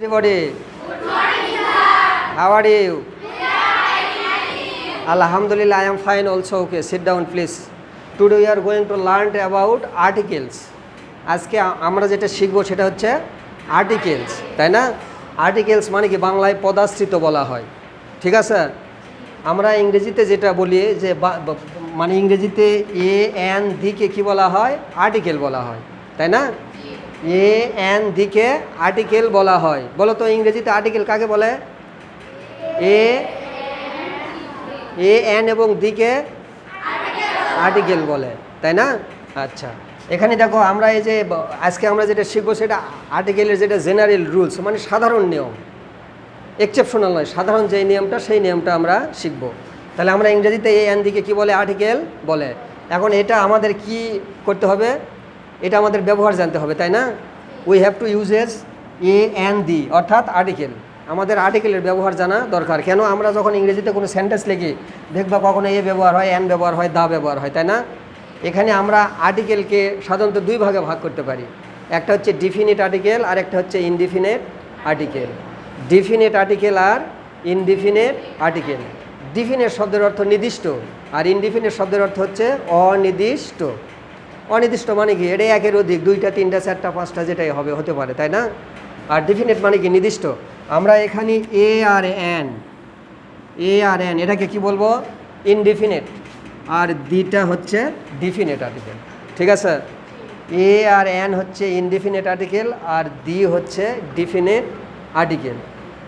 Everybody, how are you? Alhamdulillah, I am fine also. Okay, sit down please. Today we are going to learn about articles. আজকে আমরা যেটা শিখবো সেটা হচ্ছে articles, তাই না? আর্টিকেলস মানে কি বাংলায় পদাশ্রিত বলা হয়, ঠিক আছে? আমরা ইংরেজিতে যেটা বলি যে মানে ইংরেজিতে এ এন দিকে কি বলা হয়? আর্টিকেল বলা হয়, তাই না? এ এন দিকে আর্টিকেল বলা হয়। বলো তো ইংরেজিতে আর্টিকেল কাকে বলে? এ এন এবং দিকে আর্টিকেল বলে, তাই না? আচ্ছা, এখানে দেখো আমরা এই যে আজকে আমরা যেটা শিখবো সেটা আর্টিকেলের যেটা জেনারেল রুলস, মানে সাধারণ নিয়ম, এক্সেপশনাল নয়, সাধারণ যেই নিয়মটা সেই নিয়মটা আমরা শিখবো। তাহলে আমরা ইংরেজিতে এ এন দিকে কী বলে? আর্টিকেল বলে। এখন এটা আমাদের কি করতে হবে? এটা আমাদের ব্যবহার জানতে হবে, তাই না? We have to uses a an the অর্থাৎ আর্টিকেল। আমাদের আর্টিকেলের ব্যবহার জানা দরকার। কেন? আমরা যখন ইংরেজিতে কোনো সেন্টেন্স লিখি দেখবা কখনো এ ব্যবহার হয়, এন ব্যবহার হয়, দা ব্যবহার হয়, তাই না? এখানে আমরা আর্টিকেলকে সাধারণত দুই ভাগে ভাগ করতে পারি। একটা হচ্ছে ডিফিনিট আর্টিকেল আর একটা হচ্ছে ইনডিফিনিট আর্টিকেল। ডিফিনিট আর্টিকেল আর ইনডিফিনিট আর্টিকেল। ডিফিনিট শব্দের অর্থ নির্দিষ্ট আর ইনডিফিনিট শব্দের অর্থ হচ্ছে অনির্দিষ্ট। অনির্দিষ্ট মানে কি? এটা একের অধিক, দুইটা, তিনটা, চারটা, পাঁচটা যেটাই হবে হতে পারে, তাই না? আর ডিফিনিট মানে কি? নির্দিষ্ট। আমরা এখানে এ আর এন এটাকে কি বলবো? ইনডিফিনিট। আর দিটা হচ্ছে ডিফিনিট আর্টিকেল, ঠিক আছে? এ আর এন হচ্ছে ইনডিফিনিট আর্টিকেল আর দি হচ্ছে ডিফিনিট আর্টিকেল।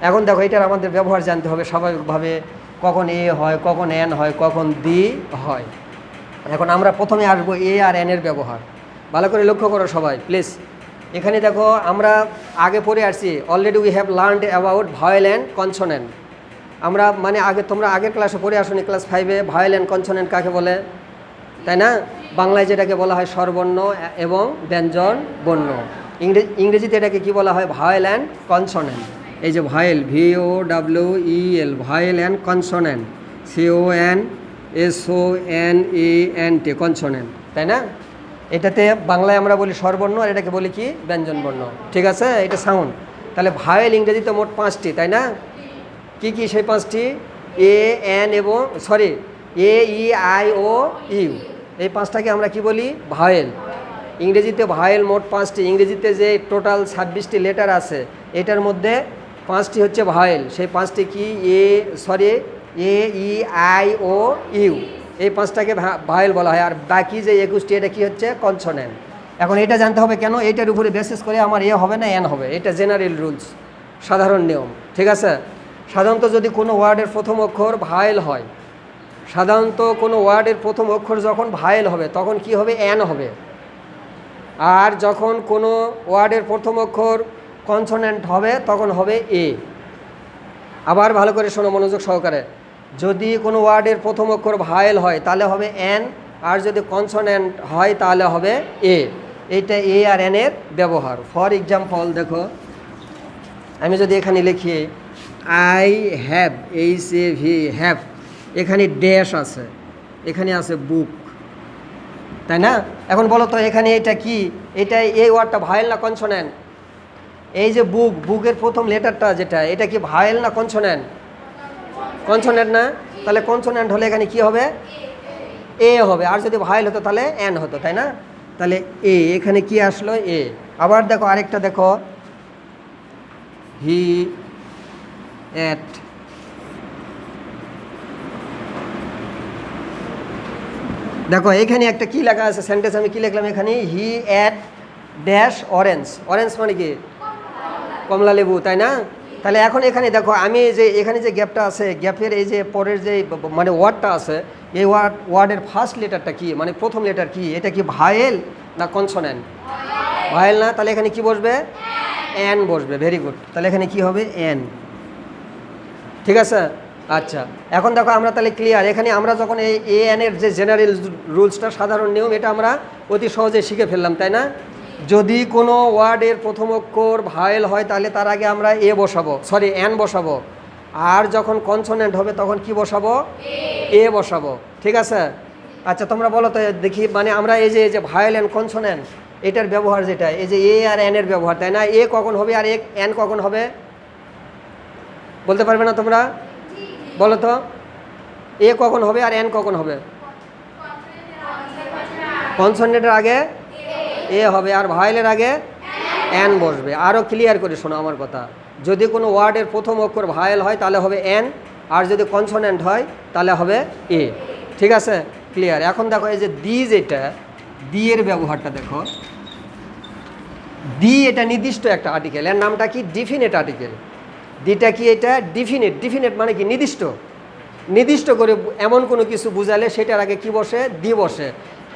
এখন দেখো এটার আমাদের ব্যবহার জানতে হবে স্বাভাবিকভাবে, কখন এ হয়, কখন এন হয়, কখন দি হয়। এখন আমরা প্রথমে আসবো এ আর এনের ব্যবহার। ভালো করে লক্ষ্য করো সবাই প্লিজ। এখানে দেখো আমরা আগে পড়ে আসছি, already we have learned about vowel and consonant. আমরা মানে তোমরা আগের ক্লাসে পড়ে আসোনি, ক্লাস 5-এ ভাওয়েল অ্যান্ড কনসোনেন্ট কাকে বলে, তাই না? বাংলায় যেটাকে বলা হয় স্বরবর্ণ এবং ব্যঞ্জন বর্ণ। ইংরেজিতে এটাকে কি বলা হয়? Vowel and consonant. এই যে vowel, VOWEL, vowel and consonant, CONSONENT, consonant, তাই না? এটাতে বাংলায় আমরা বলি স্বরবর্ণ আর এটাকে বলি কি? ব্যঞ্জন বর্ণ, ঠিক আছে? এটা সাউন্ড। তাহলে ভাওয়েল ইংরেজিতে মোট 5টি, তাই না? কি কি সেই 5টি? এ এন এবং AEIOU, এই 5টাকে আমরা কি বলি? ভাওয়েল। ইংরেজিতে ভাওয়েল মোট 5টি। ইংরেজিতে যে টোটাল 26টি লেটার আছে এটার মধ্যে 5টি হচ্ছে ভাওয়েল। সেই 5টি কি? AEIOU, এই 5টাকে ভাওয়েল বলা হয়। আর বাকি যে 21টি এটা কি হচ্ছে? কনসোনেন্ট। এখন এটা জানতে হবে কেন? এটার উপরে বেসিস করে আমার এ হবে না এন হবে। এটা জেনারেল রুলস, সাধারণ নিয়ম, ঠিক আছে? সাধারণত যদি কোনো ওয়ার্ডের প্রথম অক্ষর ভাওয়েল হয়, সাধারণত কোনো ওয়ার্ডের প্রথম অক্ষর যখন ভাওয়েল হবে তখন কি হবে? এন হবে। আর যখন কোনো ওয়ার্ডের প্রথম অক্ষর কনসোনেন্ট হবে তখন হবে এ। আবার ভালো করে শোনো মনোযোগ সহকারে। যদি কোনো ওয়ার্ডের প্রথম অক্ষর ভাওয়েল হয় তাহলে হবে এন, আর যদি কনসোনেন্ট হয় তাহলে হবে এ। এইটা এ আর এনের ব্যবহার। ফর এক্সাম্পল দেখো, আমি যদি এখানে লিখি আই হ্যাভ, HAV, হ্যাভ, এখানে ড্যাশ আছে, এখানে আছে বুক, তাই না? এখন বলো তো এখানে এটা কি? এটা এই ওয়ার্ডটা ভাওয়েল না কনসোনেন্ট? এই যে বুক, বুকের প্রথম লেটারটা যেটা, এটা কি ভাওয়েল না কনসোনেন্ট? কনসোনেন্ট না? তাহলে কনসোনেন্ট হলে এখানে কি হবে? এ হবে। আর যদি ভাওয়েল হতো তাহলে এন হতো, তাই না? তাহলে এ, এখানে কি আসলো? এ। আবার দেখো আরেকটা দেখো, হি এট, দেখো এখানে একটা কি লেখা আছে সেন্টেন্স, আমি কি লিখলাম এখানে? হি এট ড্যাশ অরেঞ্জ। অরেঞ্জ মানে কি? কমলা লেবু, তাই না? তাহলে এখন এখানে দেখো আমি যে এখানে যে গ্যাপটা আছে, গ্যাপের এই যে পরের যে মানে ওয়ার্ডটা আছে, এই ওয়ার্ডের ফার্স্ট লেটারটা কি, মানে প্রথম লেটার কি? এটা কি ভাওয়েল না কনসোনেন্ট? ভাওয়েল না? তাহলে এখানে কি বসবে? এন বসবে। Very good. তাহলে এখানে কি হবে? এন, ঠিক আছে? আচ্ছা, এখন দেখো আমরা তাহলে ক্লিয়ার। এখানে আমরা যখন এই এ এনের যে জেনারেল রুলসটা, সাধারণ নিয়ম, এটা আমরা অতি সহজে শিখে ফেললাম, তাই না? যদি কোনো ওয়ার্ডের প্রথম অক্ষর ভাওয়েল হয় তাহলে তার আগে আমরা এন বসাবো। আর যখন কনসোনেন্ট হবে তখন কি বসাবো? এ বসাবো, ঠিক আছে? আচ্ছা, তোমরা বলো তো দেখি, মানে আমরা এই যে ভাওয়েল অ্যান্ড কনসোনেন্ট এটার ব্যবহার যেটা, এই যে এ আর এন এর ব্যবহার, তাই না? এ কখন হবে আর এন কখন হবে? বলতে পারবে না তোমরা? বলো তো, এ কখন হবে আর এন কখন হবে? কনসোনেন্টের আগে এ হবে আর ভায়েলের আগে এন বসবে। আরও ক্লিয়ার করে শোনো আমার কথা, যদি কোনো ওয়ার্ডের প্রথম অক্ষর ভায়েল হয় তাহলে হবে এন, আর যদি কনসোনেন্ট হয় তাহলে হবে এ। ঠিক আছে, ক্লিয়ার? এখন দেখো এই যে দি, যেটা দি এর ব্যবহারটা দেখো। দি এটা নির্দিষ্ট একটা আর্টিকেল, এর নামটা কি? Definite article. দিটা কি? এটা ডিফিনিট। ডিফিনিট মানে কি? নির্দিষ্ট। নির্দিষ্ট করে এমন কোনো কিছু বুঝালে সেটার আগে কি বসে? দি বসে।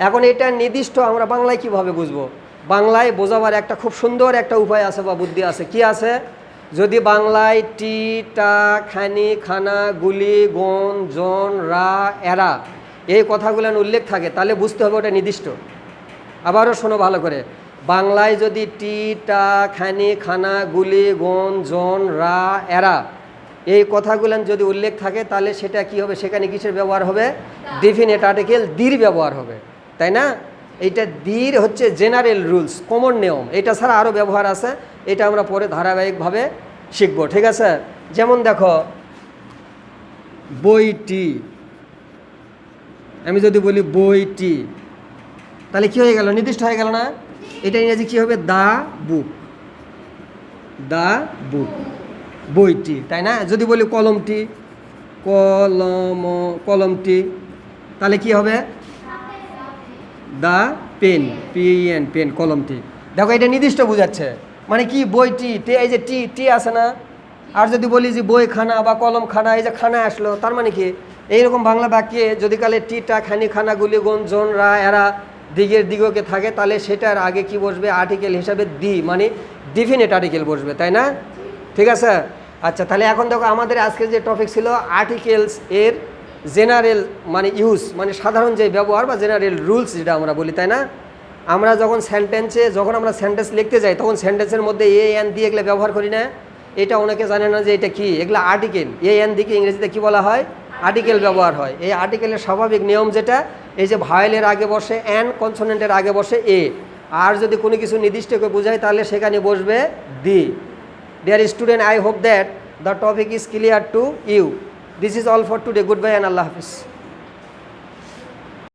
এখন এটা নির্দিষ্ট আমরা বাংলায় কিভাবে বুঝবো? বাংলায় বোঝাবার একটা খুব সুন্দর একটা উপায় আছে বা বুদ্ধি আছে। কি আছে? যদি বাংলায় টি, টা, খানি, খানা, গুলি, গন, জন, রা, এরা এই কথাগুলো উল্লেখ থাকে তাহলে বুঝতে হবে ওটা নির্দিষ্ট। আবারও শোনো ভালো করে, বাংলায় যদি টি, টা, খানি, খানা, গুলি, গন, জন, রা, এরা এই কথাগুলো যদি উল্লেখ থাকে তাহলে সেটা কি হবে? সেখানে কিসের ব্যবহার হবে? ডেফিনিট আর্টিকেল দির ব্যবহার হবে, তাই না? এইটা দির হচ্ছে জেনারেল রুলস, কমন নিয়ম। এটা ছাড়া আরও ব্যবহার আছে, এটা আমরা পরে ধারাবাহিকভাবে শিখব। ঠিক আছে? যেমন দেখো বইটি, আমি যদি বলি বইটি তাহলে কি হয়ে গেল? নির্দিষ্ট হয়ে গেল না? এটা ইংরেজি কি হবে? দা বুক। দা বুক, বইটি, তাই না? যদি বলি কলমটি, কলমটি তাহলে কি হবে? দা পেন, পেন, পেন, কলমটি। দেখো এটা নির্দিষ্ট বোঝাচ্ছে, মানে কি? বইটি, এই যে টি, টি আছে না? আর যদি বলি যে বই খানা বা কলম খানা, এই যে খানা আসলো, তার মানে কি? এইরকম বাংলা বাক্যে যদি কালে টিটা, খানি, খানা, গুলি, গন, জন, রা, এরা দিগের দিগকে থাকে তাহলে সেটার আগে কি বসবে? আর্টিকেল হিসাবে দি, মানে ডিফিনিট আর্টিকেল বসবে, তাই না? ঠিক আছে? আচ্ছা, তাহলে এখন দেখো আমাদের আজকের যে টপিক ছিল আর্টিকেলস এর জেনারেল মানে ইউজ, মানে সাধারণ যে ব্যবহার বা জেনারেল রুলস যেটা আমরা বলি, তাই না? আমরা যখন আমরা সেন্টেন্স লিখতে যাই তখন সেন্টেন্সের মধ্যে এ এন দিয়ে এগুলো ব্যবহার করি না? এটা অনেকে জানে না যে এটা কি, এগুলো আর্টিকেল। এ এন দিকে ইংরেজিতে কি বলা হয়? আর্টিকেল ব্যবহার হয়। এই আর্টিকেলের স্বাভাবিক নিয়ম যেটা, এই যে ভায়েলের আগে বসে এন, কনসোনেন্টের আগে বসে এ, আর যদি কোনো কিছু নির্দিষ্ট করে বোঝায় তাহলে সেখানে বসবে the. Dear student, I hope that the topic is clear to you. This is all for today. Goodbye and Allah Hafiz.